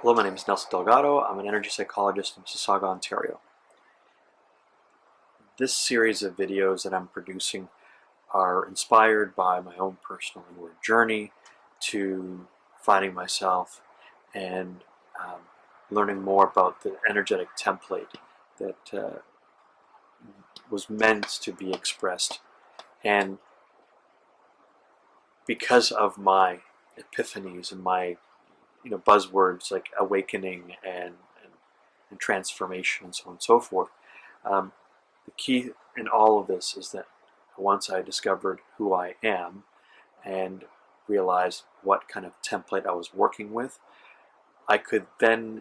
Hello, my name is Nelson Delgado. I'm an energy psychologist in Mississauga, Ontario. This series of videos that I'm producing are inspired by my own personal inward journey to finding myself and learning more about the energetic template that was meant to be expressed. And because of my epiphanies and my buzzwords like awakening and transformation and so on and so forth, the key in all of this is that once I discovered who I am and realized what kind of template I was working with, I could then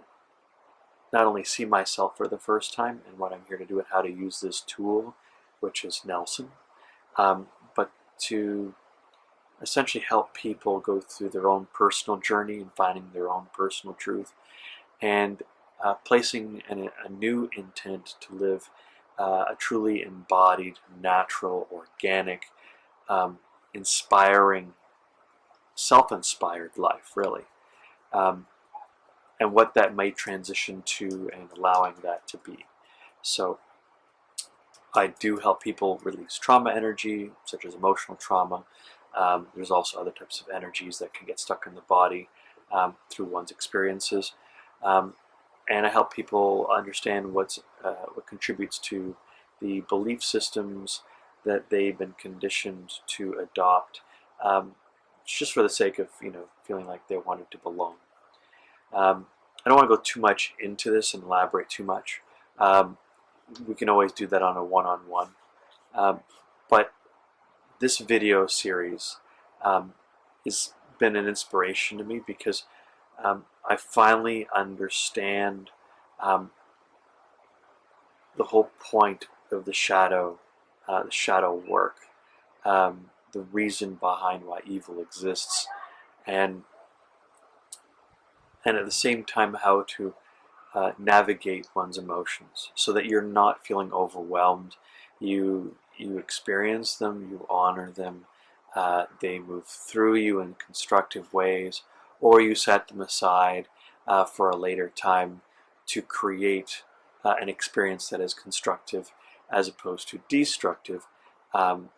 not only see myself for the first time and what I'm here to do and how to use this tool, which is Nelson, but to essentially help people go through their own personal journey and finding their own personal truth and placing a new intent to live a truly embodied, natural, organic, inspiring, self-inspired life, really. And what that might transition to and allowing that to be. So I do help people release trauma energy, such as emotional trauma. There's also other types of energies that can get stuck in the body through one's experiences. And I help people understand what contributes to the belief systems that they've been conditioned to adopt, just for the sake of feeling like they wanted to belong. I don't want to go too much into this and elaborate too much. We can always do that on a one-on-one. But this video series has been an inspiration to me because I finally understand the whole point of the shadow work, the reason behind why evil exists, and at the same time how to navigate one's emotions so that you're not feeling overwhelmed. You experience them, you honor them, they move through you in constructive ways, or you set them aside for a later time to create an experience that is constructive as opposed to destructive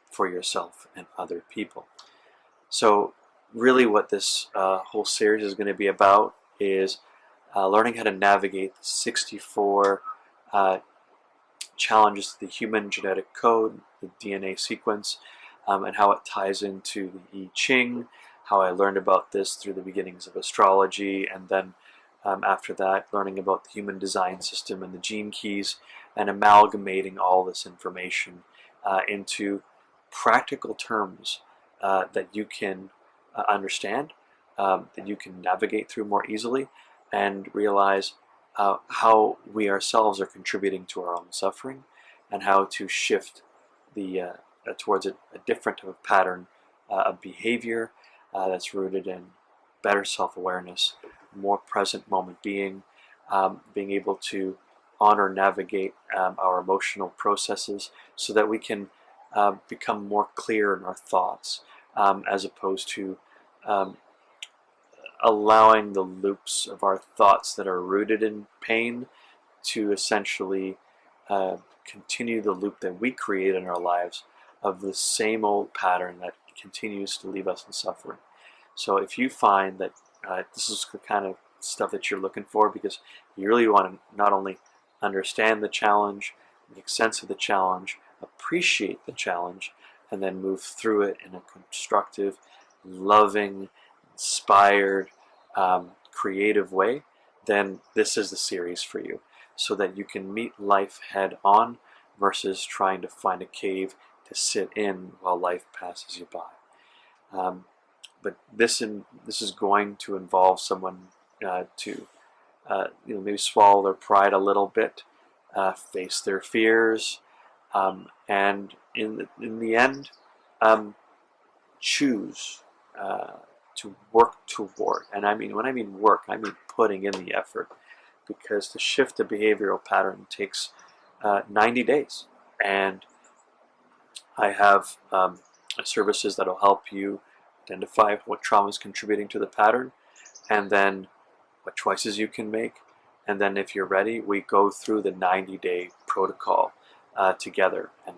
for yourself and other people. So really what this whole series is going to be about is learning how to navigate the 64 challenges to the human genetic code, the DNA sequence, and how it ties into the I Ching, how I learned about this through the beginnings of astrology, and then after that learning about the human design system and the gene keys, and amalgamating all this information into practical terms that you can understand, that you can navigate through more easily, and realize how we ourselves are contributing to our own suffering, and how to shift towards a different type of pattern of behavior that's rooted in better self-awareness, more present moment being able to honor, navigate our emotional processes so that we can become more clear in our thoughts, as opposed to allowing the loops of our thoughts that are rooted in pain to essentially continue the loop that we create in our lives of the same old pattern that continues to leave us in suffering. So if you find that this is the kind of stuff that you're looking for, because you really want to not only understand the challenge, make sense of the challenge, appreciate the challenge, and then move through it in a constructive, loving, inspired, creative way, then this is the series for you, so that you can meet life head on versus trying to find a cave to sit in while life passes you by. But this is going to involve someone to maybe swallow their pride a little bit, face their fears, and in the end, choose to work toward. And when I mean work, I mean putting in the effort, because to shift a behavioral pattern takes 90 days. And I have services that will help you identify what trauma is contributing to the pattern, and then what choices you can make. And then if you're ready, we go through the 90-day protocol together. And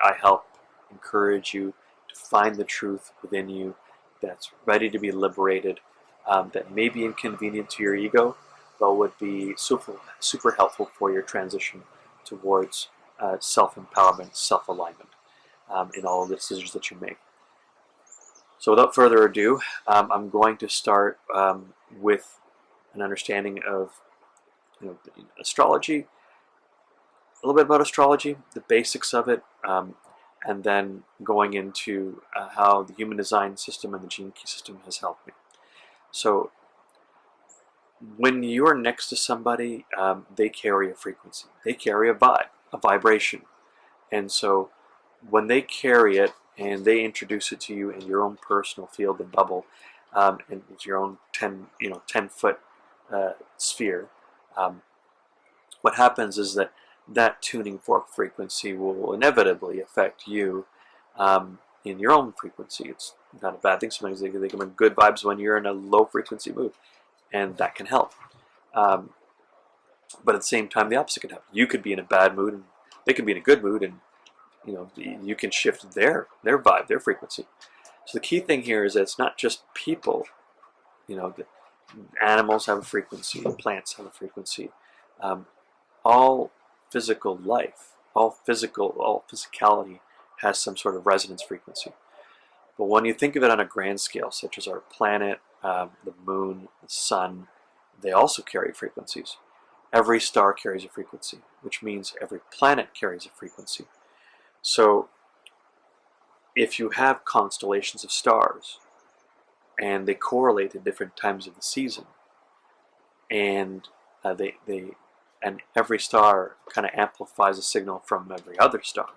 I help encourage you to find the truth within you that's ready to be liberated, that may be inconvenient to your ego, but would be super helpful for your transition towards self-empowerment, self-alignment in all of the decisions that you make. So without further ado, I'm going to start with an understanding of astrology, a little bit about astrology, the basics of it, and then going into how the human design system and the gene key system has helped me. So when you're next to somebody, they carry a frequency. They carry a vibe, a vibration. And so when they carry it and they introduce it to you in your own personal field and bubble, and it's your own 10-foot sphere, what happens is that tuning fork frequency will inevitably affect you in your own frequency. It's not a bad thing. Sometimes they come in good vibes when you're in a low frequency mood, and that can help. But at the same time, the opposite can happen. You could be in a bad mood, and they could be in a good mood, and you can shift their vibe, their frequency. So the key thing here is that it's not just people. The animals have a frequency, plants have a frequency. All physical life, all physicality has some sort of resonance frequency. But when you think of it on a grand scale, such as our planet, the moon, the sun, they also carry frequencies. Every star carries a frequency, which means every planet carries a frequency. So if you have constellations of stars and they correlate at different times of the season, and and every star kind of amplifies a signal from every other star,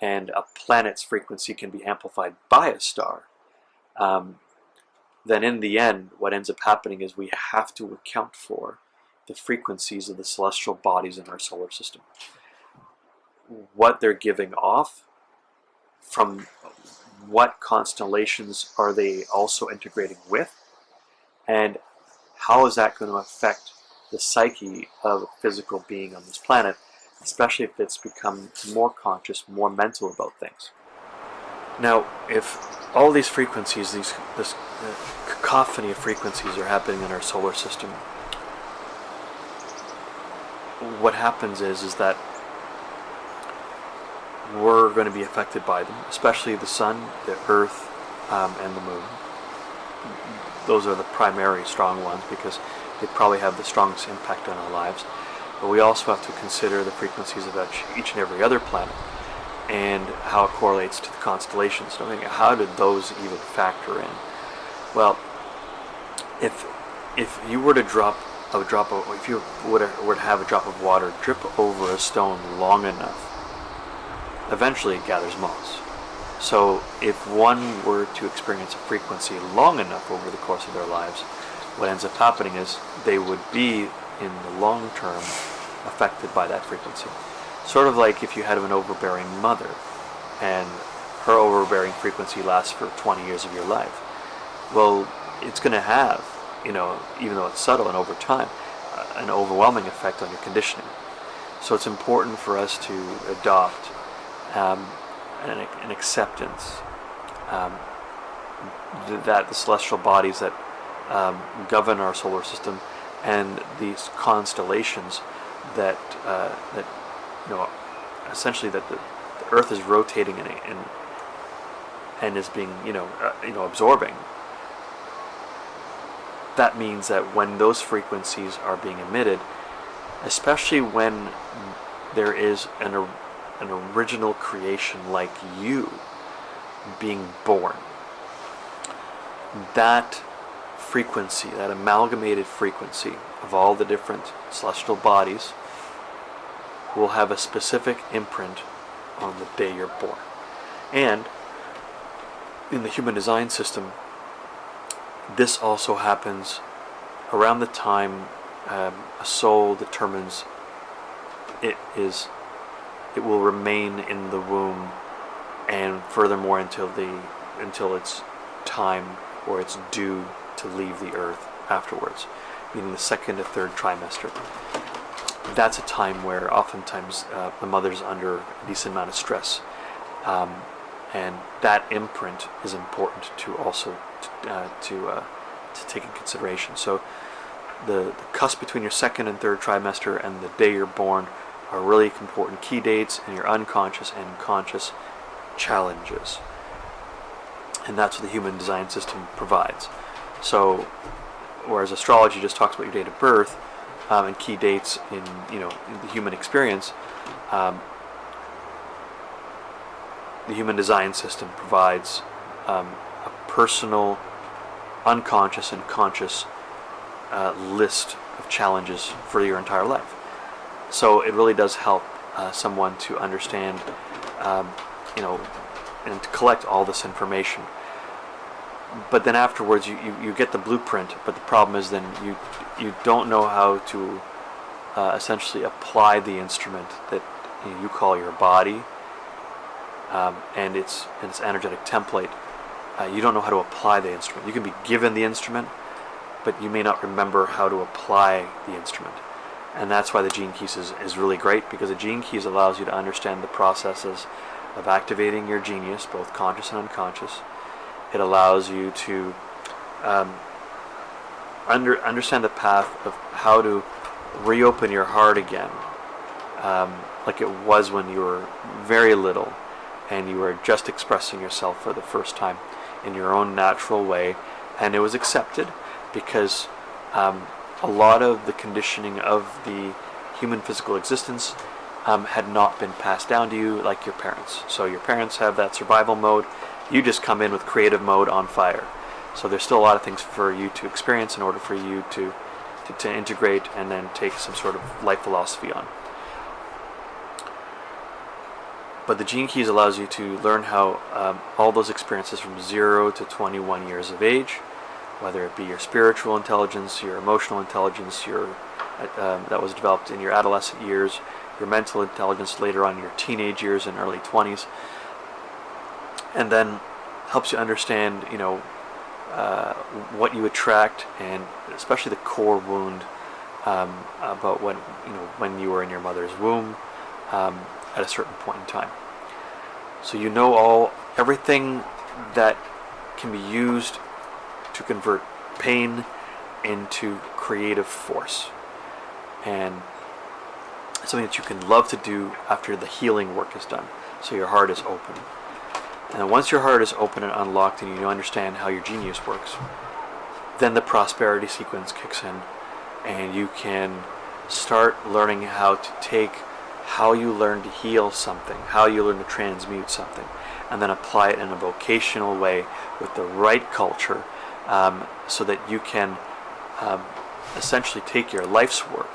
and a planet's frequency can be amplified by a star, then in the end, what ends up happening is we have to account for the frequencies of the celestial bodies in our solar system. What they're giving off, from what constellations are they also integrating with, and how is that going to affect the psyche of a physical being on this planet, especially if it's become more conscious, more mental about things. Now, if all these frequencies, this cacophony of frequencies are happening in our solar system, what happens is that we're going to be affected by them, especially the sun, the earth, and the moon. Those are the primary strong ones because they probably have the strongest impact on our lives. But we also have to consider the frequencies of each and every other planet and how it correlates to the constellations. How did those even factor in? Well, if you were to if you were to have a drop of water drip over a stone long enough, eventually it gathers moss. So if one were to experience a frequency long enough over the course of their lives, what ends up happening is they would be, in the long term, affected by that frequency. Sort of like if you had an overbearing mother, and her overbearing frequency lasts for 20 years of your life. Well, it's going to have, even though it's subtle and over time, an overwhelming effect on your conditioning. So it's important for us to adopt an acceptance that the celestial bodies that govern our solar system and these constellations that essentially that the Earth is rotating and is being absorbing. That means that when those frequencies are being emitted, especially when there is an original creation like you being born, that frequency, that amalgamated frequency of all the different celestial bodies will have a specific imprint on the day you're born. And in the human design system, this also happens around the time a soul determines it will remain in the womb, and furthermore until it's time or it's due to leave the earth afterwards, meaning the second to third trimester. That's a time where oftentimes the mother's under a decent amount of stress, and that imprint is important to also to take in consideration. So the cusp between your second and third trimester and the day you're born are really important key dates in your unconscious and conscious challenges, and that's what the human design system provides. So whereas astrology just talks about your date of birth and key dates in in the human experience, the human design system provides a personal, unconscious and conscious list of challenges for your entire life. So it really does help someone to understand, and to collect all this information. But then afterwards, you get the blueprint. But the problem is then you don't know how to essentially apply the instrument that you call your body, and its energetic template. You don't know how to apply the instrument. You can be given the instrument, but you may not remember how to apply the instrument. And that's why the Gene Keys is really great, because the Gene Keys allows you to understand the processes of activating your genius, both conscious and unconscious. It allows you to understand the path of how to reopen your heart again, like it was when you were very little and you were just expressing yourself for the first time in your own natural way, and it was accepted because a lot of the conditioning of the human physical existence had not been passed down to you like your parents. So your parents have that survival mode. You just come in with creative mode on fire. So there's still a lot of things for you to experience in order for you to integrate and then take some sort of life philosophy on. But the Gene Keys allows you to learn how all those experiences from 0 to 21 years of age, whether it be your spiritual intelligence, your emotional intelligence, that was developed in your adolescent years, your mental intelligence later on in your teenage years and early 20s, and then helps you understand, what you attract, and especially the core wound about when you were in your mother's womb at a certain point in time. So everything that can be used to convert pain into creative force, and something that you can love to do after the healing work is done. So your heart is open. And then once your heart is open and unlocked and you understand how your genius works, then the prosperity sequence kicks in, and you can start learning how to take how you learn to heal something, how you learn to transmute something, and then apply it in a vocational way with the right culture, so that you can essentially take your life's work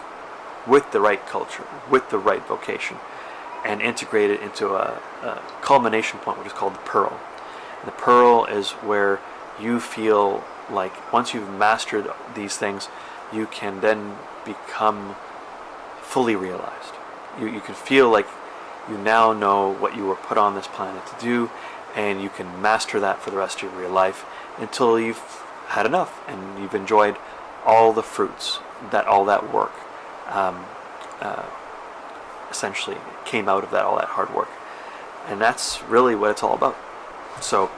with the right culture, with the right vocation, and integrate it into a culmination point, which is called the pearl. And the pearl is where you feel like once you've mastered these things, you can then become fully realized. You can feel like you now know what you were put on this planet to do, and you can master that for the rest of your life until you've had enough and you've enjoyed all the fruits that all that work essentially came out of all that hard work. And that's really what it's all about. So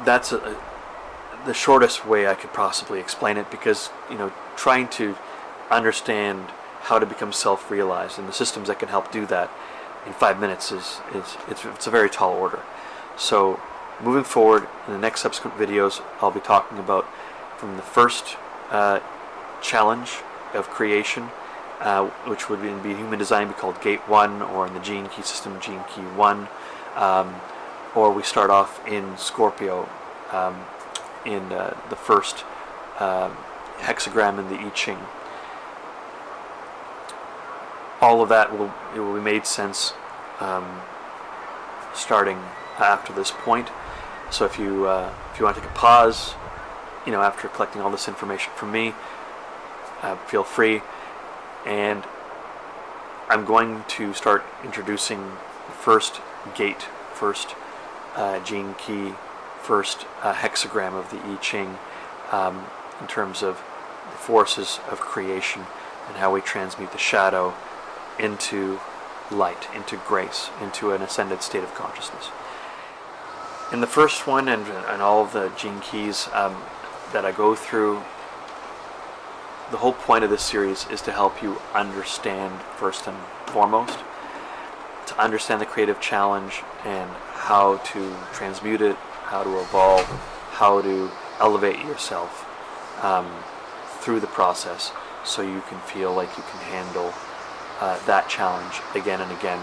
that's the shortest way I could possibly explain it, because trying to understand how to become self-realized and the systems that can help do that in 5 minutes it's a very tall order. So moving forward in the next subsequent videos, I'll be talking about from the first challenge of creation, which would be human design, be called Gate 1, or in the Gene Key system, Gene Key 1, or we start off in Scorpio in the first hexagram in the I Ching. All of that will be made sense starting after this point. So if you want to take a pause, after collecting all this information from me, feel free. And I'm going to start introducing the first gate, first Gene Key, first hexagram of the I Ching in terms of the forces of creation and how we transmute the shadow into light, into grace, into an ascended state of consciousness. In the first one, and all of the gene keys that I go through, the whole point of this series is to help you understand, first and foremost, to understand the creative challenge and how to transmute it, how to evolve, how to elevate yourself through the process so you can feel like you can handle that challenge again and again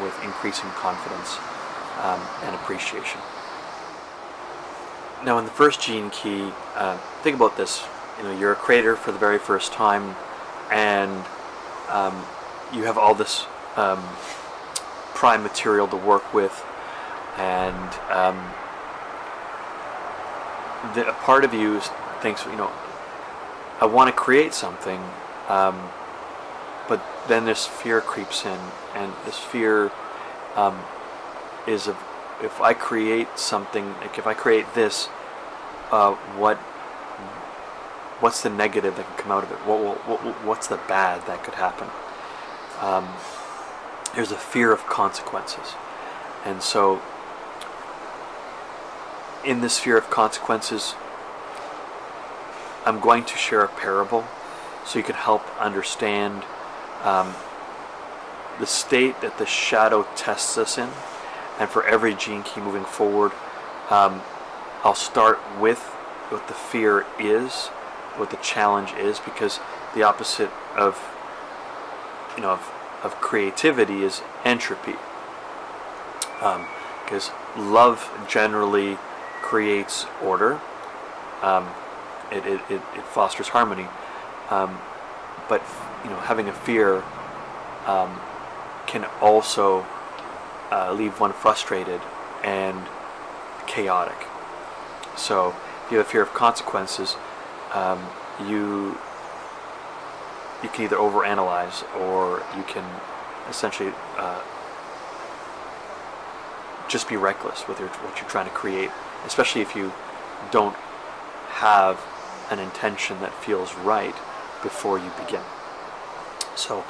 with increasing confidence and appreciation. Now, in the first gene key, think about this. You're a creator for the very first time, and you have all this prime material to work with, and a part of you thinks, I want to create something, but then this fear creeps in, and this fear is of, if I create something, like if I create this, what's the negative that can come out of it? What's the bad that could happen? There's a fear of consequences. And so in this fear of consequences, I'm going to share a parable so you can help understand the state that the shadow tests us in. And for every gene key moving forward, I'll start with what the fear is, what the challenge is, because the opposite of creativity is entropy. Because love generally creates order. It fosters harmony. But having a fear can also leave one frustrated and chaotic. So if you have a fear of consequences, you can either overanalyze, or you can essentially just be reckless with what you're trying to create, especially if you don't have an intention that feels right before you begin. So,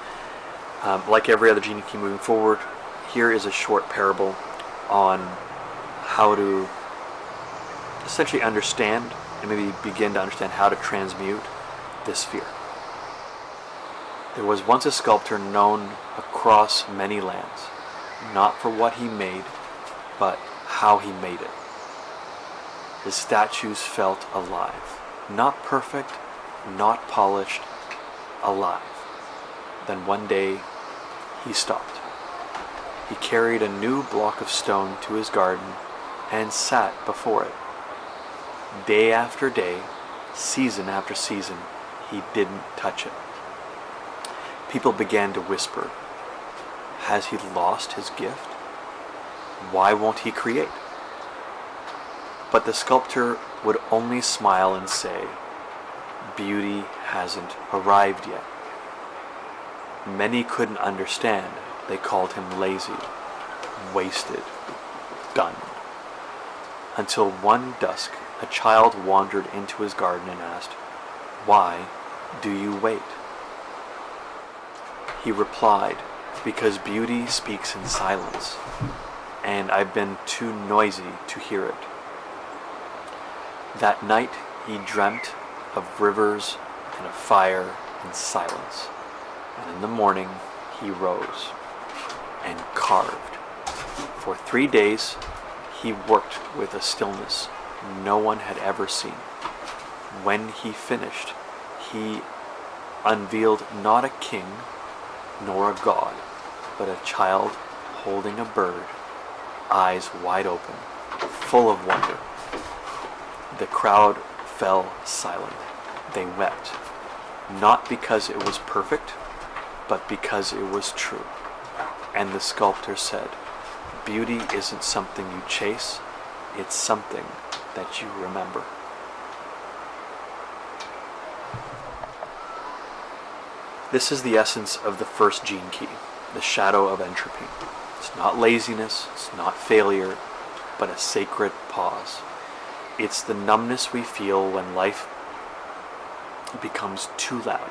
like every other gene key moving forward, here is a short parable on how to essentially understand and maybe begin to understand how to transmute this fear. There was once a sculptor known across many lands, not for what he made, but how he made it. His statues felt alive, not perfect, not polished, alive. Then one day, he stopped. He carried a new block of stone to his garden and sat before it. Day after day, season after season, he didn't touch it. People began to whisper, "Has he lost his gift? Why won't he create?" But the sculptor would only smile and say, "Beauty hasn't arrived yet." Many couldn't understand. They called him lazy, wasted, done. Until one dusk, a child wandered into his garden and asked, "Why do you wait?" He replied, "Because beauty speaks in silence, and I've been too noisy to hear it." That night he dreamt of rivers and a fire and silence, and in the morning he rose and carved. For 3 days he worked with a stillness no one had ever seen. When he finished, he unveiled not a king nor a god, but a child holding a bird, eyes wide open, full of wonder. The crowd fell silent. They wept, not because it was perfect, but because it was true. And the sculptor said, "Beauty isn't something you chase, it's something that you remember." This is the essence of the first gene key, the shadow of entropy. It's not laziness, it's not failure, but a sacred pause. It's the numbness we feel when life becomes too loud,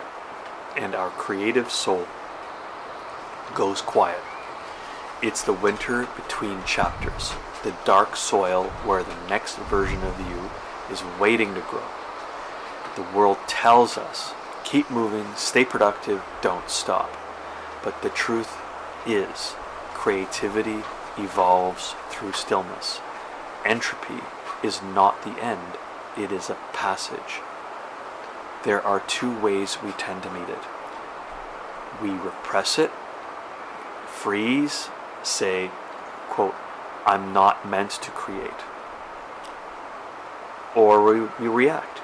and our creative soul goes quiet. It's the winter between chapters, the dark soil where the next version of you is waiting to grow. The world tells us, keep moving, stay productive, don't stop. But the truth is, creativity evolves through stillness. Entropy is not the end, it is a passage. There are two ways we tend to meet it. We repress it, freeze, say, quote, I'm not meant to create. Or we react,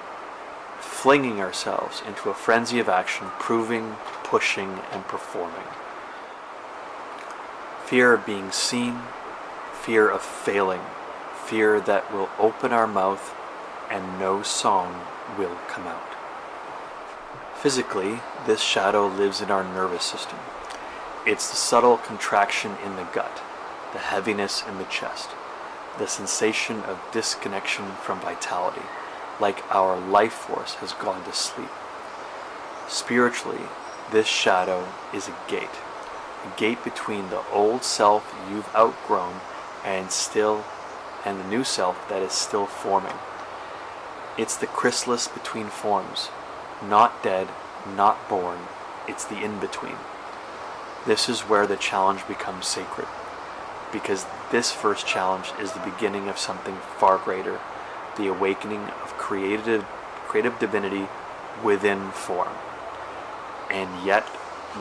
flinging ourselves into a frenzy of action, proving, pushing, and performing. Fear of being seen, fear of failing, fear that we'll open our mouth and no song will come out. Physically, this shadow lives in our nervous system. It's the subtle contraction in the gut, the heaviness in the chest, the sensation of disconnection from vitality, like our life force has gone to sleep. Spiritually, this shadow is a gate between the old self you've outgrown and the new self that is still forming. It's the chrysalis between forms, not dead, not born, it's the in-between. This is where the challenge becomes sacred, because this first challenge is the beginning of something far greater, the awakening of creative divinity within form. And yet,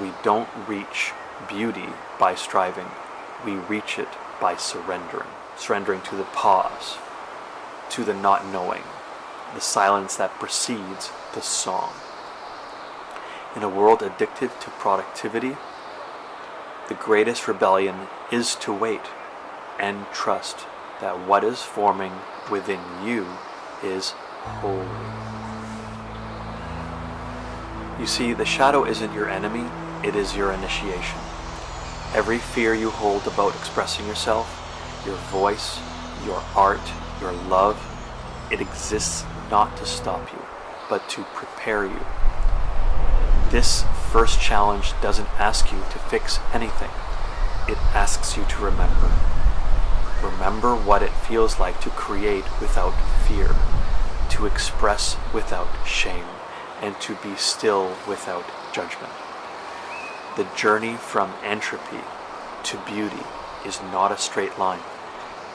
we don't reach beauty by striving, we reach it by surrendering to the pause, to the not knowing, the silence that precedes the song. In a world addicted to productivity, the greatest rebellion is to wait and trust that what is forming within you is holy. You see, the shadow isn't your enemy, it is your initiation. Every fear you hold about expressing yourself, your voice, your art, your love, it exists not to stop you, but to prepare you. This first challenge doesn't ask you to fix anything. It asks you to remember. Remember what it feels like to create without fear, to express without shame, and to be still without judgment. The journey from entropy to beauty is not a straight line.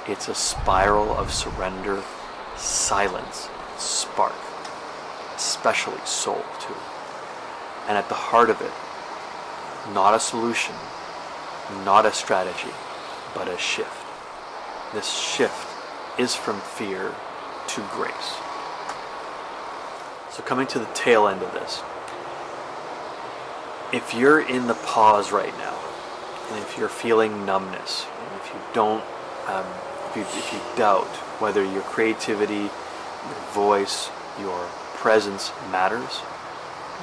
It's a spiral of surrender, silence, spark, especially soul too. And at the heart of it, not a solution, not a strategy, but a shift. This shift is from fear to grace. So coming to the tail end of this, if you're in the pause right now, and if you're feeling numbness, and if you don't, if you doubt whether your creativity, your voice, your presence matters,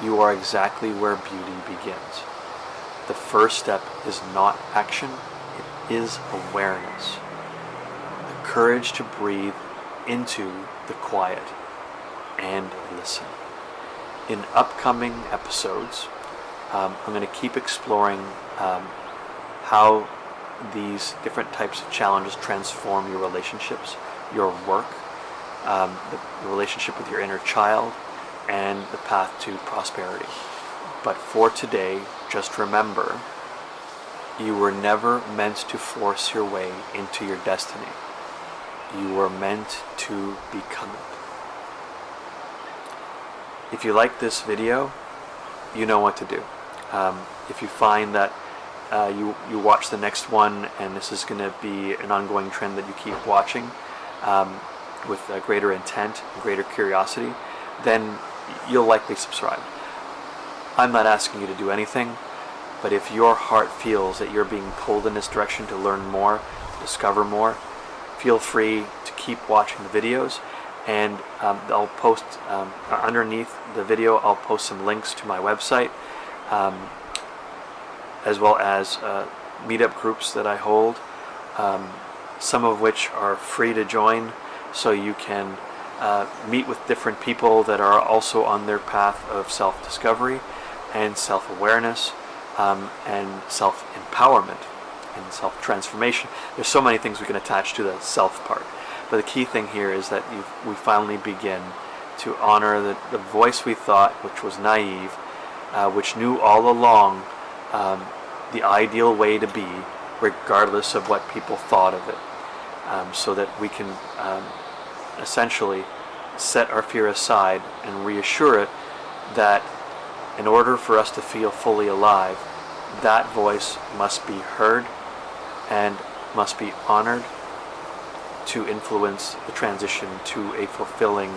you are exactly where beauty begins. The first step is not action, it is awareness. The courage to breathe into the quiet and listen. In upcoming episodes, I'm going to keep exploring how these different types of challenges transform your relationships, your work, the relationship with your inner child, and the path to prosperity. But for today, just remember, you were never meant to force your way into your destiny. You were meant to become it. If you like this video, you know what to do. If you find that you watch the next one and this is going to be an ongoing trend that you keep watching with a greater intent, greater curiosity, then you'll likely subscribe. I'm not asking you to do anything, but if your heart feels that you're being pulled in this direction to learn more, to discover more, feel free to keep watching the videos, and I'll post underneath the video, I'll post some links to my website, as well as meetup groups that I hold, some of which are free to join, so you can meet with different people that are also on their path of self-discovery and self-awareness, and self-empowerment and self-transformation. There's so many things we can attach to the self part, but the key thing here is that we finally begin to honor the voice we thought, which was naive, which knew all along the ideal way to be, regardless of what people thought of it, so that we can essentially set our fear aside and reassure it that in order for us to feel fully alive, that voice must be heard and must be honored to influence the transition to a fulfilling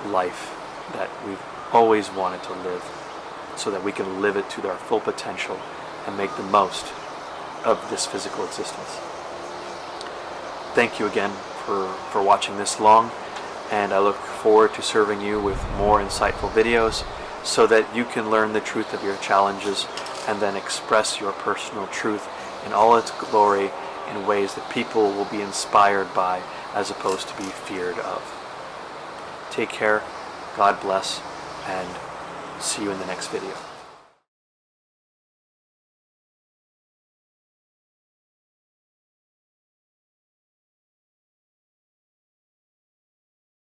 life that we've always wanted to live, so that we can live it to our full potential and make the most of this physical existence. Thank you again for watching this long, and I look forward to serving you with more insightful videos so that you can learn the truth of your challenges and then express your personal truth in all its glory in ways that people will be inspired by as opposed to be feared of. Take care, God bless, and see you in the next video.